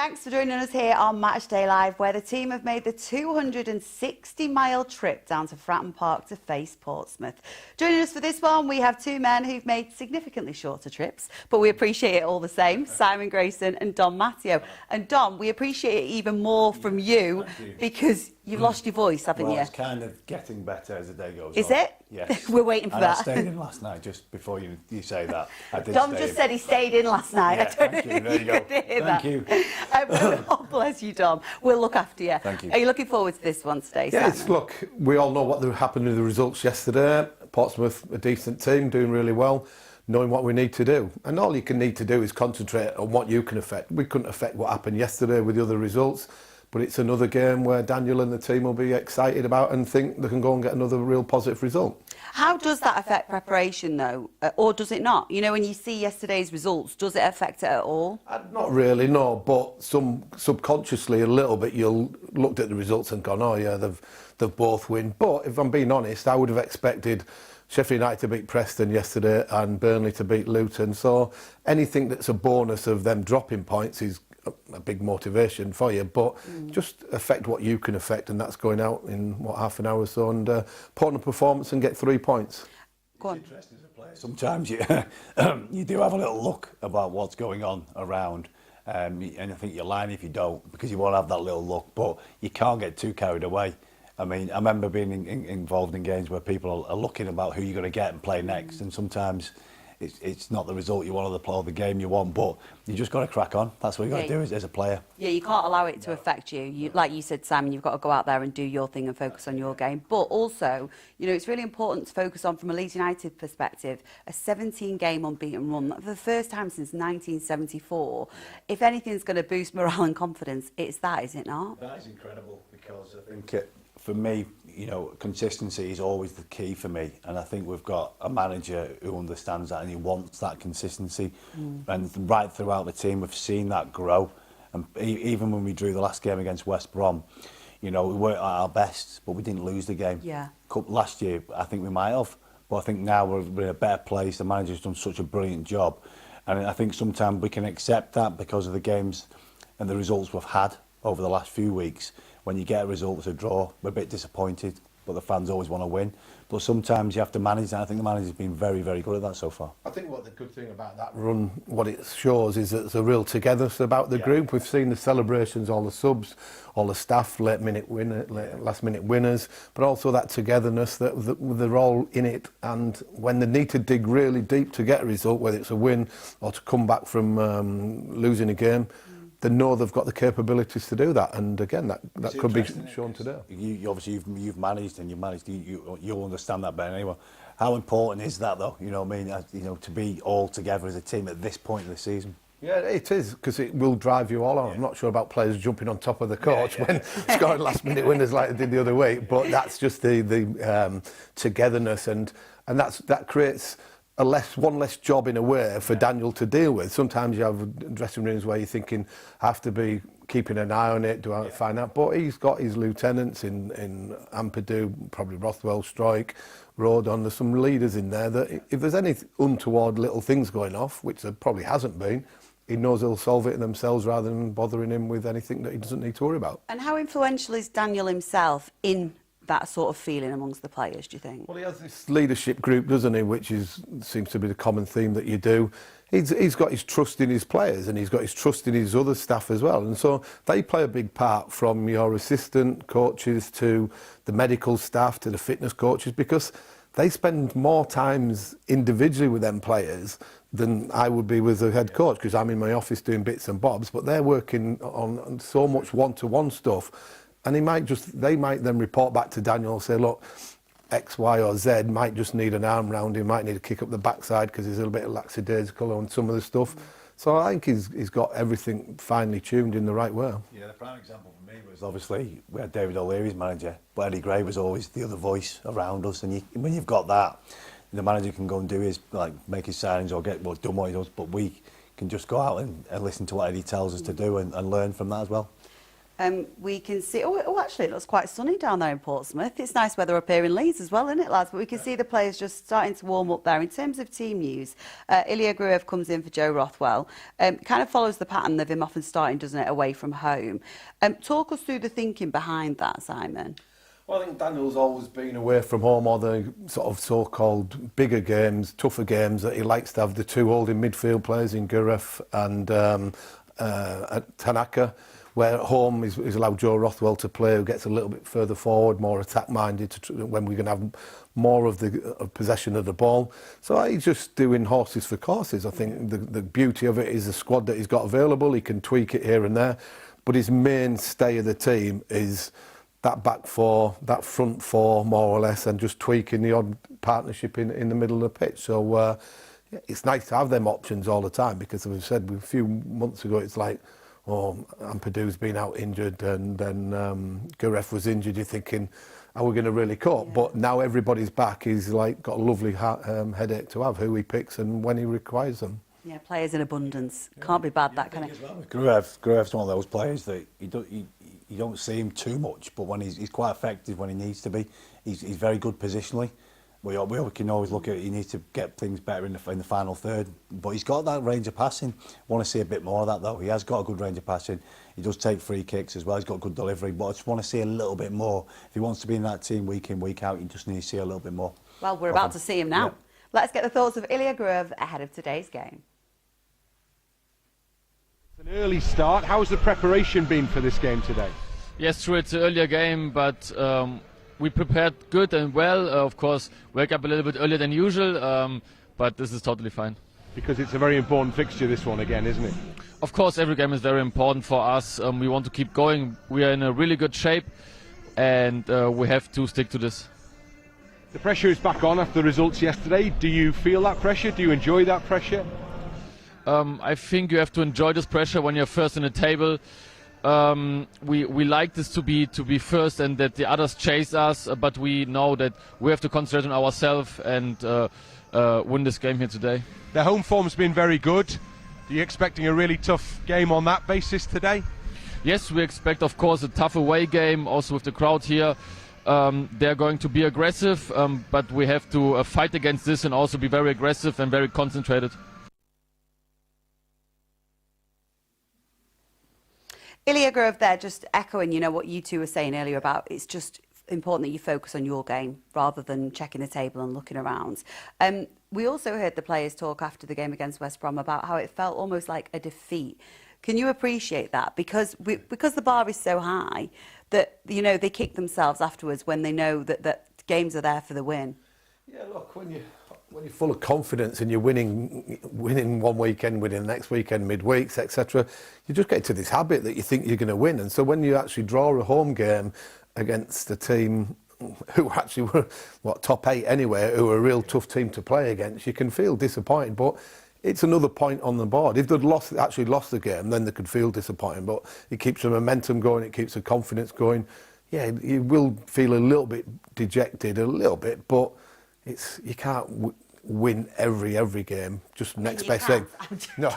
Thanks for joining us here on Matchday Live, where the team have made the 260-mile trip down to Fratton Park to face Portsmouth. Joining us for this one, we have two men who've made significantly shorter trips, but we appreciate it all the same, Simon Grayson and Dom Matteo. And Dom, we appreciate it even more from you because you've lost your voice, haven't you? It's kind of getting better as the day goes on. Is it? Yes. We're waiting for that. I stayed in last night, just before you say that. Dom just said he stayed in last night. Yeah, I don't know there you if you go. could hear Thank that. you. Oh, bless you, Dom. We'll look after you. Thank you. Are you looking forward to this one today, Yes, Simon? look, we all know what happened with the results yesterday. Portsmouth, a decent team, doing really well, knowing what we need to do. And all you can need to do is concentrate on what you can affect. We couldn't affect what happened yesterday with the other results, but it's another game where Daniel and the team will be excited about and think they can go and get another real positive result. How does that affect preparation, though? Or does it not? You know, when you see yesterday's results, does it affect it at all? Not really, no, but subconsciously a little bit you'll looked at the results and gone, oh yeah, they've both win. But if I'm being honest, I would have expected Sheffield United to beat Preston yesterday and Burnley to beat Luton. So anything that's a bonus of them dropping points is a big motivation for you, but just affect what you can affect, and that's going out in half an hour or so and put on a performance and get 3 points. Go on. It's interesting as a player. Sometimes you you do have a little look about what's going on around, and I think you're lying if you don't, because you won't have that little look, but you can't get too carried away. I mean, I remember being involved in games where people are looking about who you're going to get and play next, and sometimes it's not the result you want or the game you want, but you just got to crack on. That's what you got to do as a player. Yeah, you can't allow it to affect you. Like you said, Simon, you've got to go out there and do your thing and focus on your game. But also, you know, it's really important to focus on, from a Leeds United perspective, a 17-game unbeaten run for the first time since 1974. If anything's going to boost morale and confidence, it's that, is it not? That is incredible, because I think for me, you know, consistency is always the key for me, and I think we've got a manager who understands that and he wants that consistency. And right throughout the team, we've seen that grow. And even when we drew the last game against West Brom, you know, we weren't at our best, but we didn't lose the game. Yeah. Last year, I think we might have, but I think now we're in a better place. The manager's done such a brilliant job, and I think sometimes we can accept that because of the games and the results we've had over the last few weeks. When you get a result as a draw, we're a bit disappointed, but the fans always want to win. But sometimes you have to manage that. I think the manager's been very, very good at that so far. I think what the good thing about that run, what it shows, is that there's a real togetherness about the group. We've seen the celebrations, all the subs, all the staff, last minute winners, but also that togetherness that they're all in it. And when they need to dig really deep to get a result, whether it's a win or to come back from losing a game, they know they've got the capabilities to do that, and again, that could be shown today. You obviously you've managed, and you'll understand that better anyway. How important is that, though? You know what I mean? You know, to be all together as a team at this point in the season. Yeah, it is, because it will drive you all on. I'm not sure about players jumping on top of the coach when scoring last-minute winners like they did the other week, but that's just the togetherness, and that creates one less job in a way for Daniel to deal with. Sometimes you have dressing rooms where you're thinking, I have to be keeping an eye on it, do I find out? But he's got his lieutenants in Ampadu, probably Rothwell, Stroik, Rodon. There's some leaders in there that if there's any untoward little things going off, which there probably hasn't been, he knows they'll solve it themselves rather than bothering him with anything that he doesn't need to worry about. And how influential is Daniel himself in that sort of feeling amongst the players, do you think? Well, he has this leadership group, doesn't he, which seems to be the common theme that you do. He's got his trust in his players, and he's got his trust in his other staff as well, and so they play a big part, from your assistant coaches to the medical staff to the fitness coaches, because they spend more times individually with them players than I would be with the head coach, because I'm in my office doing bits and bobs, but they're working on so much one-to-one stuff. And they might then report back to Daniel and say, look, X, Y or Z might just need an arm round him, might need to kick up the backside because he's a little bit lackadaisical on some of the stuff. So I think he's got everything finely tuned in the right way. Yeah, the prime example for me was obviously we had David O'Leary's manager, but Eddie Gray was always the other voice around us. And when you've got that, the manager can go and do his, make his signings or get done what he does, but we can just go out and listen to what Eddie tells us to do and learn from that as well. We can see... Oh, actually, actually, it looks quite sunny down there in Portsmouth. It's nice weather up here in Leeds as well, isn't it, lads? But we can see the players just starting to warm up there. In terms of team news, Ilia Gruev comes in for Joe Rothwell. Kind of follows the pattern of him often starting, doesn't it, away from home. Talk us through the thinking behind that, Simon. Well, I think Daniel's always been away from home, or the sort of so-called bigger games, tougher games, that he likes to have the two holding midfield players in Gruev and Tanaka, where at home he's allowed Joe Rothwell to play, who gets a little bit further forward, more attack-minded, when we're going to have more of the possession of the ball. So he's just doing horses for courses. I think the beauty of it is the squad that he's got available. He can tweak it here and there, but his mainstay of the team is that back four, that front four, more or less, and just tweaking the odd partnership in the middle of the pitch. So it's nice to have them options all the time, because, as I said a few months ago, it's like, oh, Ampadu's been out injured, and then Gruev was injured. You're thinking, are we going to really cope? Yeah. But now everybody's back. He's like got a lovely headache to have, who he picks and when he requires them. Yeah, players in abundance. Can't be bad, that kind of... Gruev's one of those players that you don't see him too much, but when he's quite effective when he needs to be. He's very good positionally. We can always look at, he needs to get things better in the final third, but he's got that range of passing. Want to see a bit more of that, though. He has got a good range of passing. He does take free kicks as well. He's got good delivery, but I just want to see a little bit more. If he wants to be in that team week in, week out, you just need to see a little bit more. Well, we're about to see him now. Yeah. Let's get the thoughts of Ilia Gruev ahead of today's game. An early start. How's the preparation been for this game today? Yes, true, it's an earlier game, but we prepared good and well. Of course, wake up a little bit earlier than usual, but this is totally fine. Because it's a very important fixture, this one again, isn't it? Of course, every game is very important for us. We want to keep going. We are in a really good shape, and we have to stick to this. The pressure is back on after the results yesterday. Do you feel that pressure? Do you enjoy that pressure? I think you have to enjoy this pressure when you're first in the table. We like this to be first and that the others chase us, but we know that we have to concentrate on ourselves and win this game here today. The home form's been very good. Are you expecting a really tough game on that basis today? Yes, we expect, of course, a tough away game, also with the crowd here. They're going to be aggressive, but we have to fight against this and also be very aggressive and very concentrated. Ilia Gruev there, just echoing, what you two were saying earlier about it's just important that you focus on your game rather than checking the table and looking around. We also heard the players talk after the game against West Brom about how it felt almost like a defeat. Can you appreciate that? Because the bar is so high that, they kick themselves afterwards when they know that games are there for the win. Yeah, look, when you're full of confidence and you're winning one weekend, winning the next weekend, midweeks, etc., you just get to this habit that you think you're going to win. And so when you actually draw a home game against a team who actually were, top 8 anyway, who are a real tough team to play against, you can feel disappointed. But it's another point on the board. If they'd actually lost the game, then they could feel disappointed. But it keeps the momentum going, it keeps the confidence going. Yeah, you will feel a little bit dejected, a little bit, but you can't win every game. Just next best thing. No,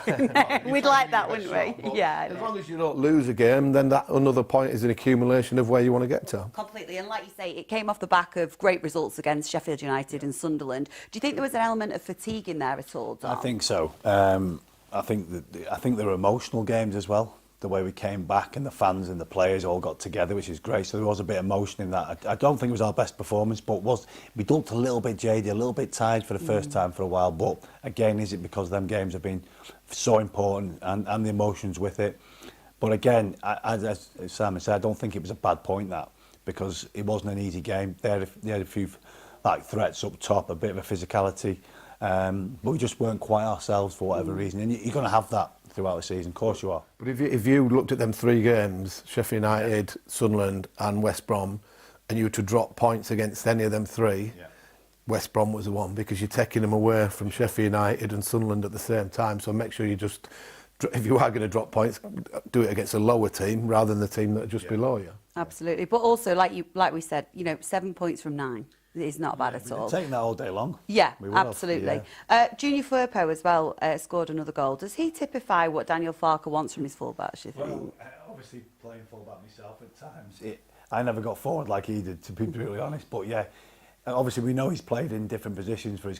we'd like that, wouldn't we? Yeah. As long as you don't lose a game, then that another point is an accumulation of where you want to get to. Completely. And like you say, it came off the back of great results against Sheffield United and Sunderland. Do you think there was an element of fatigue in there at all, Dom? I think so. I think there were emotional games as well. The way we came back and the fans and the players all got together, which is great. So there was a bit of emotion in that. I don't think it was our best performance, but we looked a little bit jaded, a little bit tired for the first time for a while. But again, is it because them games have been so important and the emotions with it? But again, as Simon said, I don't think it was a bad point, that, because it wasn't an easy game. They had a few threats up top, a bit of a physicality, but we just weren't quite ourselves for whatever reason. And you're going to have that throughout the season, of course you are. But if you looked at them 3 games, Sheffield United, Sunderland and West Brom, and you were to drop points against any of them 3, West Brom was the one, because you're taking them away from Sheffield United and Sunderland at the same time. So make sure you just, if you are going to drop points, do it against a lower team rather than the team that are just below you. Absolutely. But also, like we said, 7 points from 9. It's not bad at all. Taking that all day long. Yeah, absolutely. Yeah. Junior Firpo as well scored another goal. Does he typify what Daniel Farke wants from his fullbacks, you think? Well, obviously playing fullback myself at times, I never got forward like he did, to be brutally honest. But yeah, obviously we know he's played in different positions for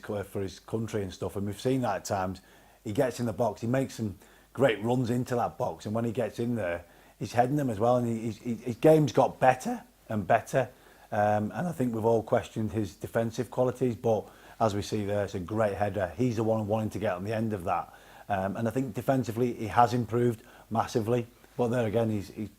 his country and stuff, and we've seen that at times. He gets in the box, he makes some great runs into that box, and when he gets in there, he's heading them as well, and his game's got better and better. And I think we've all questioned his defensive qualities, but as we see there, it's a great header. He's the one wanting to get on the end of that. And I think defensively he has improved massively. But there again, he's in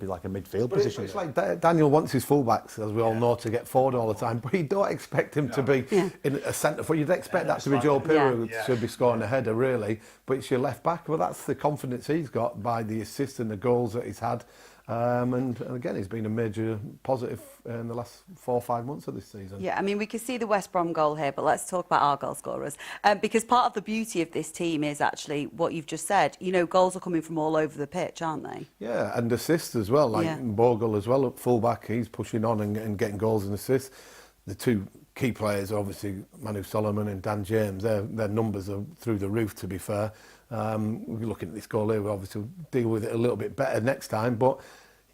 like a midfield position. It's like Daniel wants his fullbacks, as we all know, to get forward all the time. But you don't expect him to be in a centre forward. You'd expect that to be Joe Pirro to be scoring a header, really. But it's your left back. Well, that's the confidence he's got by the assists and the goals that he's had. And again, he's been a major positive in the last 4 or 5 months of this season. Yeah, I mean, we can see the West Brom goal here, but let's talk about our goal scorers. Because part of the beauty of this team is actually what you've just said. You know, goals are coming from all over the pitch, aren't they? Yeah, and assists as well, like Bogle as well, at full-back, he's pushing on and getting goals and assists. The two key players are obviously Manu Solomon and Dan James. Their numbers are through the roof, to be fair. We're looking at this goal here, we'll obviously deal with it a little bit better next time, but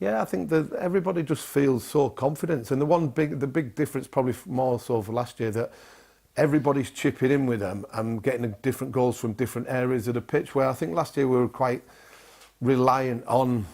yeah, I think that everybody just feels so confident. And the big difference, probably more so for last year, that everybody's chipping in with them and getting different goals from different areas of the pitch, where I think last year we were quite reliant on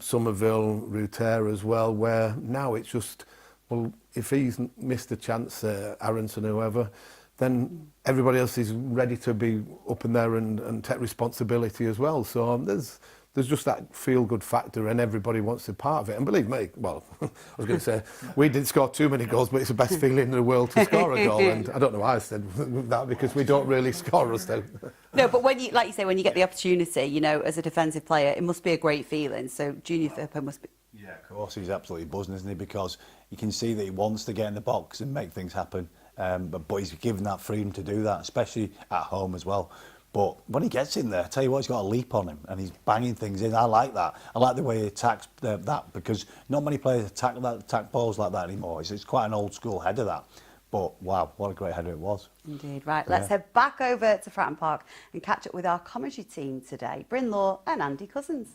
Somerville, Ruter as well, where now it's just, well, if he's missed a chance, Aronson, whoever, then everybody else is ready to be up in there and take responsibility as well. So there's just that feel-good factor, and everybody wants to be part of it. And believe me, well, I was going to say, we didn't score too many goals, but it's the best feeling in the world to score a goal. And I don't know why I said that, because we don't really score us though. No, but when you, like you say, when you get the opportunity, you know, as a defensive player, it must be a great feeling. So Junior Firpo must be... Yeah, of course, he's absolutely buzzing, isn't he? Because you can see that he wants to get in the box and make things happen. But he's given that freedom to do that, especially at home as well. But when he gets in there, I tell you what, he's got a leap on him and he's banging things in. I like that. I like the way he attacks that, because not many players attack balls like that anymore. It's quite an old school header, that. But wow, what a great header it was. Indeed. Right, let's head back over to Fratton Park and catch up with our commentary team today, Bryn Law and Andy Cousins.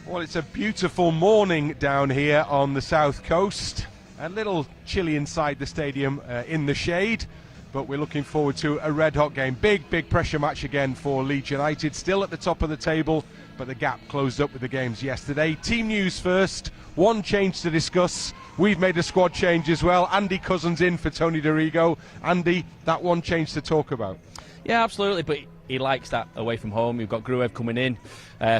Well, it's a beautiful morning down here on the south coast. A little chilly inside the stadium in the shade, but we're looking forward to a red-hot game. Big pressure match again for Leeds United, still at the top of the table, but the gap closed up with the games yesterday. Team news first, one change to discuss. We've made a squad change as well. Andy Cousins in for Tony Dorigo. Andy, that one change to talk about. Yeah, absolutely, but he likes that away from home. We've got Gruev coming in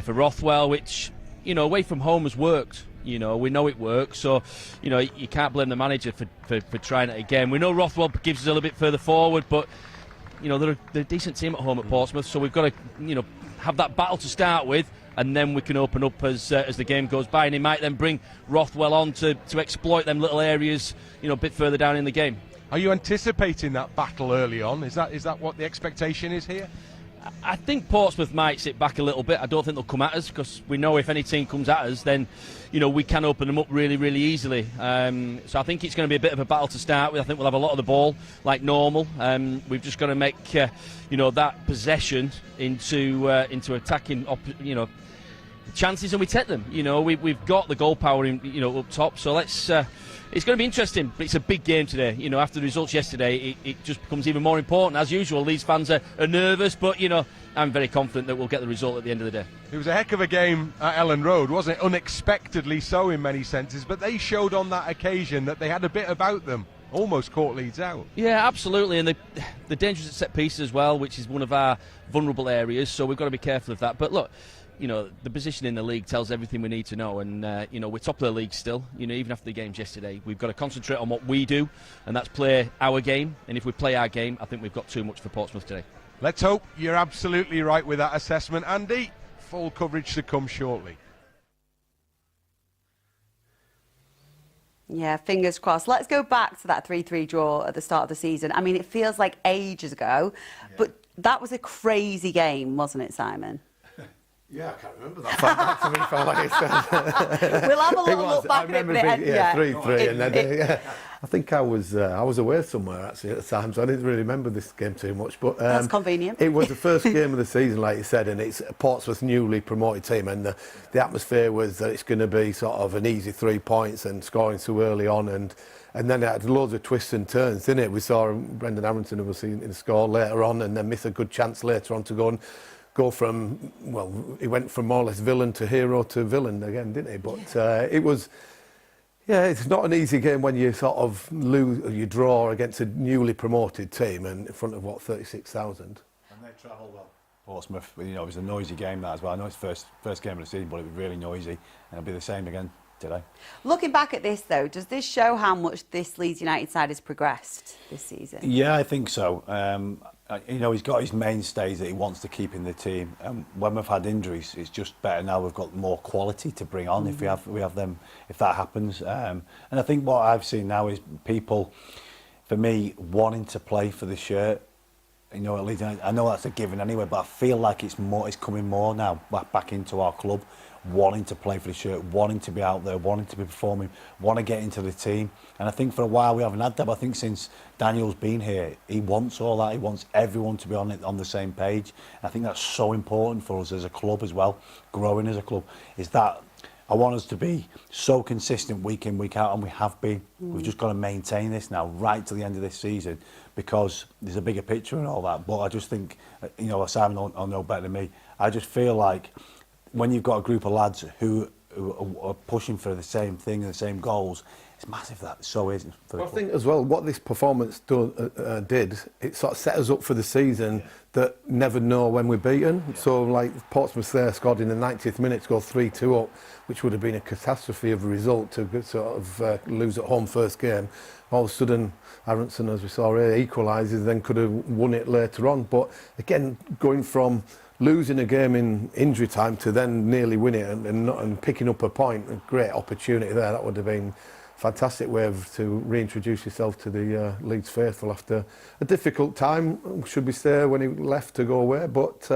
for Rothwell, which, you know, away from home has worked. You know, we know it works, so, you know, you can't blame the manager for trying it again. We know Rothwell gives us a little bit further forward, but, you know, they're a decent team at home at Portsmouth, so we've got to, you know, have that battle to start with, and then we can open up as the game goes by, and he might then bring Rothwell on to exploit them little areas, you know, a bit further down in the game. Are you anticipating that battle early on? Is that what the expectation is here? I think Portsmouth might sit back a little bit. I don't think they'll come at us, because we know if any team comes at us, then, you know, we can open them up really, really easily. So I think it's going to be a bit of a battle to start with. I think we'll have a lot of the ball like normal. We've just got to make, you know, that possession into attacking, you know, chances, and we take them. You know, we've got the goal power in, you know, up top. So let's. It's going to be interesting, but it's a big game today. You know, after the results yesterday, it just becomes even more important. As usual, Leeds fans are nervous, but, you know, I'm very confident that we'll get the result at the end of the day. It was a heck of a game at Elland Road, wasn't it? Unexpectedly so in many senses, but they showed on that occasion that they had a bit about them. Almost caught Leeds out. Yeah, absolutely, and the dangers at set pieces as well, which is one of our vulnerable areas, so we've got to be careful of that. But look, you know, the position in the league tells everything we need to know, and you know, we're top of the league still. You know, even after the games yesterday, we've got to concentrate on what we do, and that's play our game. And if we play our game, I think we've got too much for Portsmouth today. Let's hope you're absolutely right with that assessment, Andy. Full coverage to come shortly. Yeah, fingers crossed. Let's go back to that 3-3 draw at the start of the season. I mean, it feels like ages ago, but that was a crazy game, wasn't it, Simon? Yeah, I can't remember that far back to me, like I said. We'll have a little look back at it. Yeah, 3-3, and then yeah, I think I was away somewhere actually at the time, so I didn't really remember this game too much. But that's convenient. It was the first game of the season, like you said, and it's Portsmouth's newly promoted team, and the atmosphere was that it's going to be sort of an easy 3 points and scoring so early on, and then it had loads of twists and turns, didn't it? We saw Brendan Harrington, who was in the score later on, and then miss a good chance later on to go from, well, he went from more or less villain to hero to villain again, didn't he? But it was, yeah, it's not an easy game when you sort of lose, or you draw against a newly promoted team and in front of, what, 36,000. And they travelled well. Portsmouth, you know, it was a noisy game that as well. I know it's first game of the season, but it was really noisy, and it'll be the same again today. Looking back at this, though, does this show how much this Leeds United side has progressed this season? Yeah, I think so. You know, he's got his mainstays that he wants to keep in the team. When we've had injuries, it's just better now. We've got more quality to bring on if we have them, if that happens. And I think what I've seen now is people, for me, wanting to play for the shirt. You know, at Leeds United, I know that's a given anyway, but I feel like it's coming more now back into our club, wanting to play for the shirt, wanting to be out there, wanting to be performing, want to get into the team. And I think for a while we haven't had that, but I think since Daniel's been here, he wants all that. He wants everyone to be on the same page. I think that's so important for us as a club as well, growing as a club, is that I want us to be so consistent week in, week out, and we have been. We've just got to maintain this now right to the end of this season, because there's a bigger picture and all that. But I just think, you know, Simon will know better than me, I just feel like when you've got a group of lads who are pushing for the same thing and the same goals, it's massive. That so is. I think as well, what this performance did, it sort of set us up for the season that never know when we're beaten. Yeah. So like Portsmouth there scored in the 90th minute to go 3-2 up, which would have been a catastrophe of a result to sort of lose at home first game. All of a sudden, Aronson, as we saw here, equalises, then could have won it later on. But again, going from losing a game in injury time to then nearly win it and picking up a point, a great opportunity there. That would have been a fantastic way to reintroduce yourself to the Leeds faithful after a difficult time. Should we say when he left to go away? But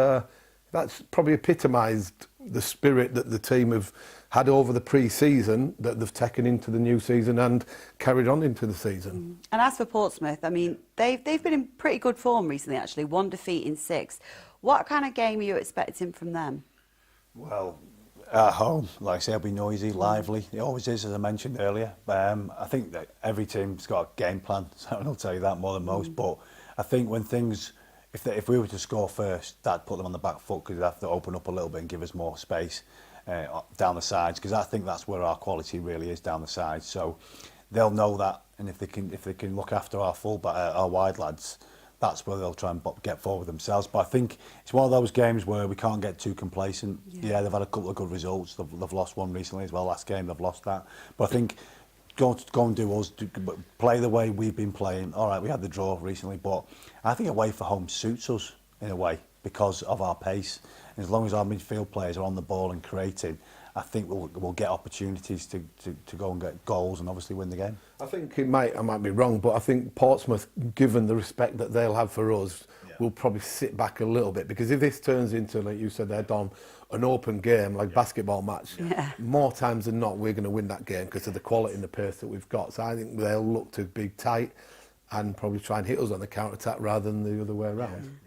that's probably epitomised the spirit that the team have had over the pre-season that they've taken into the new season and carried on into the season. And as for Portsmouth, I mean, they've been in pretty good form recently, actually. 1 defeat in 6. What kind of game are you expecting from them? Well, at home, like I say, it'll be noisy, lively. It always is, as I mentioned earlier. I think that every team's got a game plan, so I'll tell you that more than most. But I think when things, if we were to score first, that'd put them on the back foot, because they'd have to open up a little bit and give us more space down the sides, because I think that's where our quality really is, down the sides. So they'll know that, and if they can look after our wide lads, that's where they'll try and get forward themselves. But I think it's one of those games where we can't get too complacent. Yeah, they've had a couple of good results. They've lost one recently as well. Last game they've lost that. But I think go and do us, play the way we've been playing. All right, we had the draw recently, but I think away for home suits us in a way because of our pace. And as long as our midfield players are on the ball and creating, I think we'll get opportunities to go and get goals and obviously win the game. I think I might be wrong, but I think Portsmouth, given the respect that they'll have for us, will probably sit back a little bit, because if this turns into, like you said there, Don, an open game, like basketball match, more times than not we're going to win that game because of the quality and the pace that we've got. So I think they'll look to be tight and probably try and hit us on the counter-attack rather than the other way around.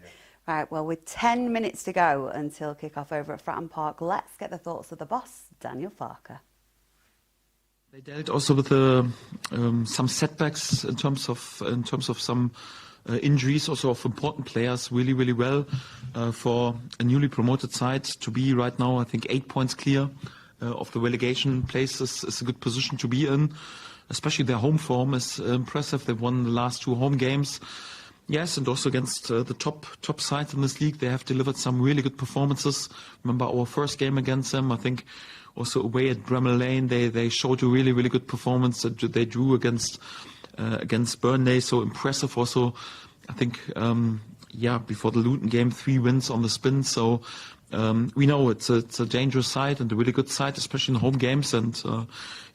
Right, well, with 10 minutes to go until kick-off over at Fratton Park, let's get the thoughts of the boss, Daniel Farke. They dealt also with some setbacks in terms of some injuries, also of important players, really well for a newly promoted side to be right now. I think 8 points clear of the relegation place is a good position to be in. Especially their home form is impressive. They've won the last 2 home games. Yes, and also against the top sides in this league, they have delivered some really good performances. Remember our first game against them, I think also away at Bramall Lane, they showed a really good performance that they drew against Burnley, so impressive also. I think, before the Luton game, 3 wins on the spin, so we know it's a dangerous side and a really good side, especially in home games, and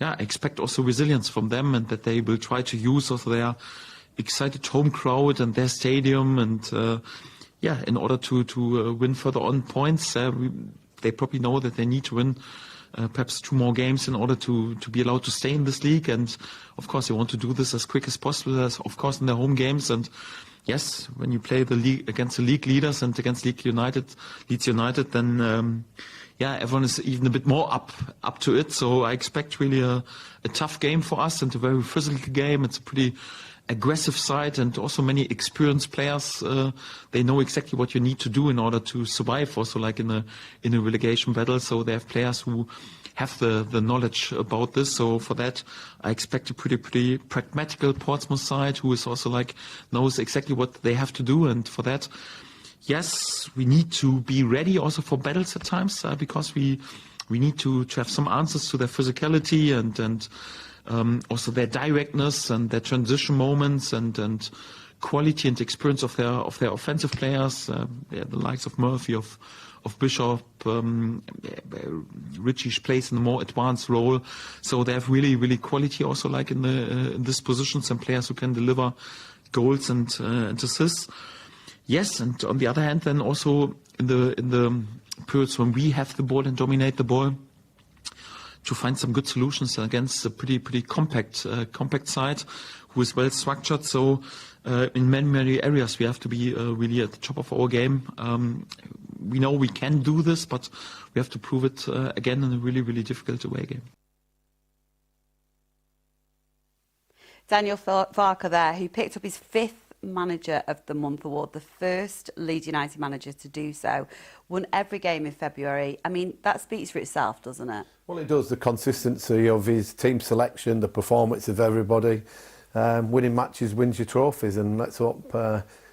I expect also resilience from them, and that they will try to use also their excited home crowd and their stadium, and in order to win further on points. they probably know that they need to win perhaps 2 more games in order to be allowed to stay in this league. And of course, they want to do this as quick as possible, as of course in their home games. And yes, when you play the league against the league leaders and against Leeds United, then everyone is even a bit more up to it. So I expect really a tough game for us and a very physical game. It's a pretty aggressive side and also many experienced players. They know exactly what you need to do in order to survive, also like in a relegation battle. So they have players who have the knowledge about this. So for that, I expect a pretty pragmatical Portsmouth side who is also like knows exactly what they have to do. And for that, yes, we need to be ready also for battles at times because we need to have some answers to their physicality and also their directness and their transition moments and quality and experience of their offensive players, the likes of Murphy, of Bishop, Richie plays in a more advanced role. So they have really quality also like in these positions and players who can deliver goals and assists. Yes, and on the other hand, then also in the periods when we have the ball and dominate the ball, to find some good solutions against a pretty compact side who is well structured. So in many areas we have to be really at the top of our game. We know we can do this, but we have to prove it again in a really difficult away game. Daniel Farke there, who picked up his 5th Manager of the Month award, the first Leeds United manager to do so, won every game in February. I mean, that speaks for itself, doesn't it? Well, it does. The consistency of his team selection, the performance of everybody. Winning matches wins your trophies, and let's hope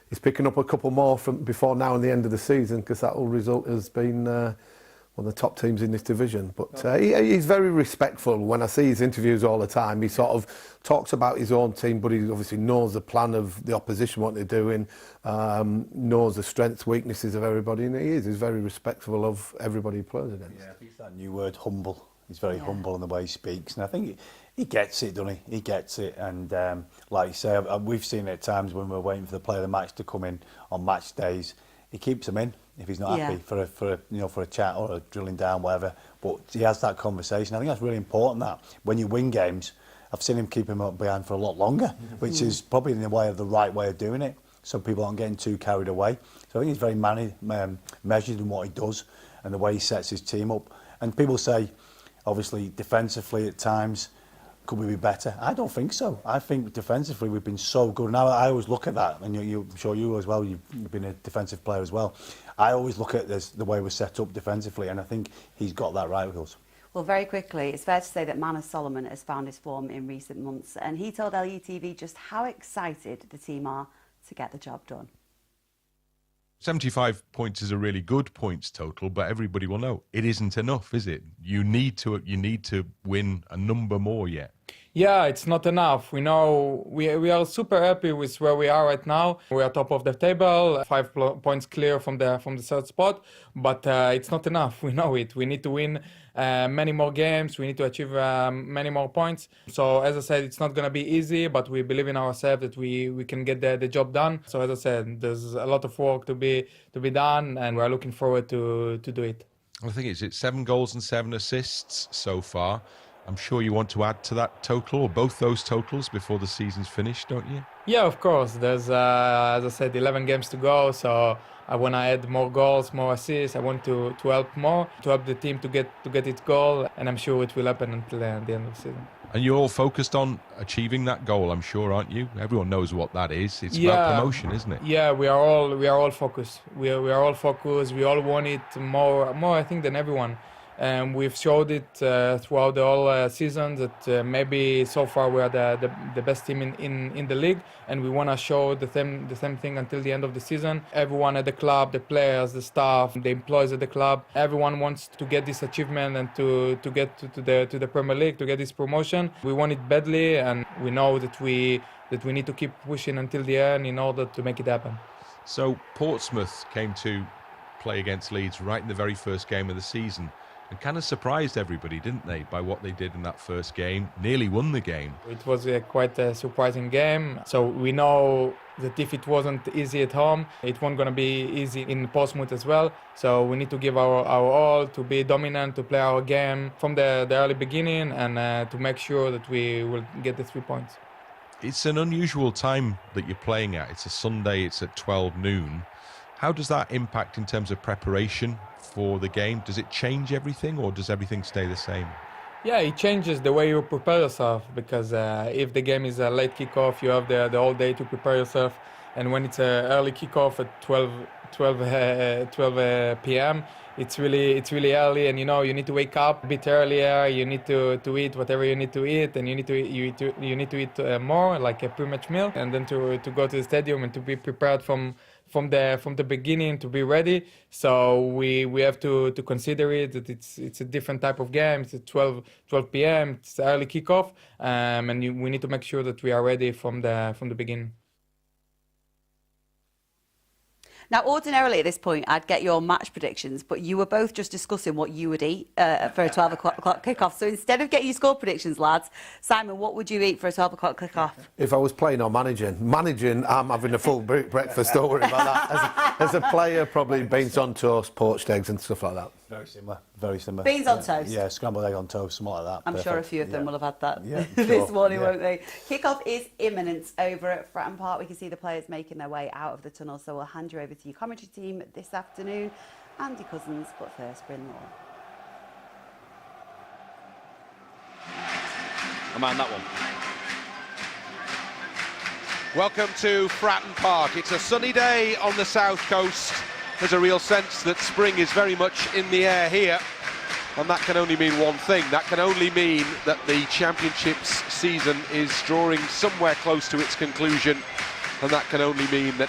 he's picking up a couple more from before now and the end of the season, because that will result as being one of the top teams in this division. But he's very respectful. When I see his interviews all the time, he sort of talks about his own team, but he obviously knows the plan of the opposition, what they're doing, knows the strengths, weaknesses of everybody, and he's very respectful of everybody he plays against. Yeah, I think it's that new word, humble. He's very humble in the way he speaks, and I think he gets it, doesn't he? He gets it, and like you say, we've seen it at times when we're waiting for the player of the match to come in on match days. He keeps them in if he's not happy for a chat or a drilling down, whatever. But he has that conversation. I think that's really important. That when you win games, I've seen him keep him up behind for a lot longer, which is probably in the way of the right way of doing it, so people aren't getting too carried away. So I think he's very measured in what he does and the way he sets his team up. And people say, obviously, defensively at times, could we be better? I don't think so. I think defensively we've been so good. Now I always look at that, and I'm sure you as well. You've been a defensive player as well. I always look at this, the way we're set up defensively, and I think he's got that right with us. Well, very quickly, it's fair to say that Manor Solomon has found his form in recent months, and he told LUTV just how excited the team are to get the job done. 75 points is a really good points total, but everybody will know it isn't enough, is it? You need to win a number more yet. Yeah, it's not enough. We know we are super happy with where we are right now. We are top of the table, 5 points clear from the third spot, but it's not enough. We know it. We need to win many more games. We need to achieve many more points. So as I said, it's not going to be easy, but we believe in ourselves that we can get the job done. So as I said, there's a lot of work to be done, and we're looking forward to do it. I think it's 7 goals and 7 assists so far. I'm sure you want to add to that total, or both those totals, before the season's finished, don't you? Yeah, of course. There's, as I said, 11 games to go, so I want to add more goals, more assists. I want to help more, to help the team to get its goal, and I'm sure it will happen until the end of the season. And you're all focused on achieving that goal, I'm sure, aren't you? Everyone knows what that is. It's about promotion, isn't it? Yeah, we are all focused. We are all focused. We all want it more I think, than everyone. We've showed it throughout the whole season that maybe so far we are the best team in the league, and we want to show the same thing until the end of the season. Everyone at the club, the players, the staff, the employees at the club, everyone wants to get this achievement and to get to the Premier League, to get this promotion. We want it badly, and we know that we need to keep pushing until the end in order to make it happen. So Portsmouth came to play against Leeds right in the very first game of the season. and kind of surprised everybody, didn't they, by what they did in that first game. Nearly won the game. It was quite a surprising game. So we know that if it wasn't easy at home, it wasn't going to be easy in Portsmouth as well. So we need to give our all, to be dominant, to play our game from the early beginning, and to make sure that we will get the 3 points. It's an unusual time that you're playing at. It's a Sunday, it's at 12 noon. How does that impact in terms of preparation for the game? Does it change everything, or does everything stay the same? Yeah, it changes the way you prepare yourself, because if the game is a late kickoff, you have the whole day to prepare yourself. And when it's an early kickoff at 12 p.m., it's really early, and you need to wake up a bit earlier. You need to eat whatever you need to eat, and you need to eat more, like a pre-match meal, and then to go to the stadium and to be prepared from the beginning, to be ready. So we have to consider it that it's a different type of game. It's at 12 p.m. It's early kickoff, and we need to make sure that we are ready from the beginning. Now, ordinarily at this point, I'd get your match predictions, but you were both just discussing what you would eat for a 12 o'clock kickoff. So instead of getting your score predictions, lads, Simon, what would you eat for a 12 o'clock kickoff? If I was playing or managing, I'm having a full breakfast. Don't worry about that. As a player, probably beans on toast, poached eggs, and stuff like that. Very similar. Very similar. Beans on toast? Yeah, scrambled egg on toast, something like that. I'm Perfect. sure a few of them will have had that Yeah, this sure. morning, Yeah. won't they? Kickoff is imminent over at Fratton Park. We can see the players making their way out of the tunnel, so we'll hand you over to your commentary team this afternoon. Andy Cousins, but first, Bryn Law. I'm on that one. Welcome to Fratton Park. It's a sunny day on the south coast. There's a real sense that spring is very much in the air here, and that can only mean one thing. That can only mean that the Championships season is drawing somewhere close to its conclusion, and that can only mean that